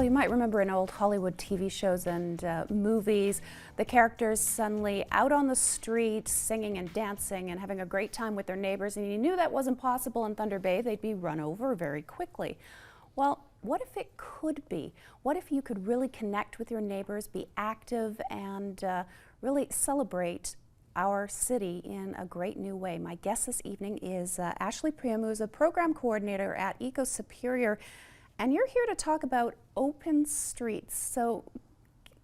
Well, you might remember in old Hollywood TV shows and movies, the characters suddenly out on the street singing and dancing and having a great time with their neighbors, and you knew that wasn't possible in Thunder Bay. They'd be run over very quickly. Well, what if it could be? What if you could really connect with your neighbors, be active, and really celebrate our city in a great new way? My guest this evening is Ashley Priam, who's a program coordinator at Eco Superior, and you're here to talk about open streets. So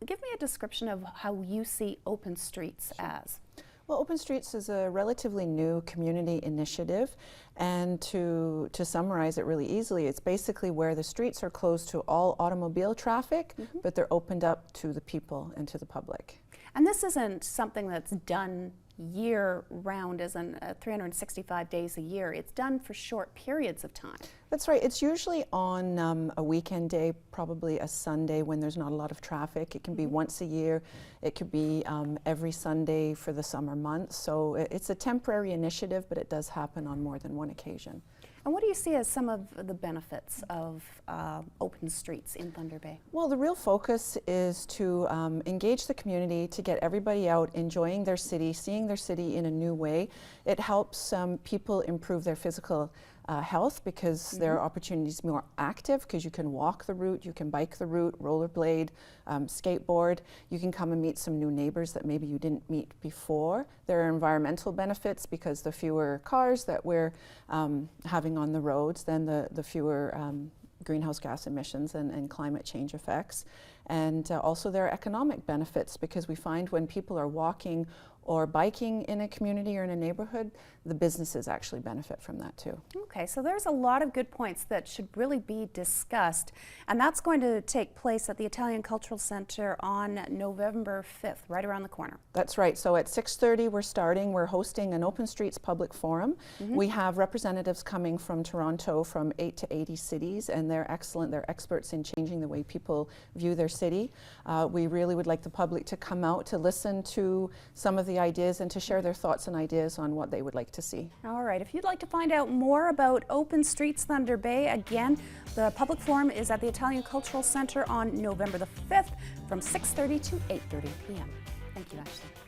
give me a description of how you see open streets as. Well, Open Streets is a relatively new community initiative, and to summarize it really easily, it's basically where the streets are closed to all automobile traffic, but they're opened up to the people and to the public. And this isn't something that's done year-round, as in 365 days a year. It's done for short periods of time. That's right. It's usually on a weekend day, probably a Sunday when there's not a lot of traffic. It can be once a year. It could be every Sunday for the summer months. So it's a temporary initiative, but it does happen on more than one occasion. And what do you see as some of the benefits of open streets in Thunder Bay? Well, the real focus is to engage the community, to get everybody out enjoying their city, seeing their city in a new way. It helps people improve their physical health because there are opportunities to be more active, because you can walk the route, you can bike the route, rollerblade, skateboard. You can come and meet some new neighbors that maybe you didn't meet before. There are environmental benefits because the fewer cars that we're having on the roads, then the fewer greenhouse gas emissions and climate change effects. And also there are economic benefits because we find when people are walking or biking in a community or in a neighborhood, the businesses actually benefit from that too. Okay, so there's a lot of good points that should really be discussed, and that's going to take place at the Italian Cultural Center on November 5th, right around the corner. That's right. So at 6:30 we're hosting an Open Streets public forum. We have representatives coming from Toronto from 8 to 80 cities, and they're excellent. They're experts in changing the way people view their city. We really would like the public to come out to listen to some of the ideas and to share their thoughts and ideas on what they would like to see. All right, if you'd like to find out more about Open Streets Thunder Bay, again, the public forum is at the Italian Cultural Center on November the 5th from 6:30 to 8:30 p.m. Thank you, Ashley.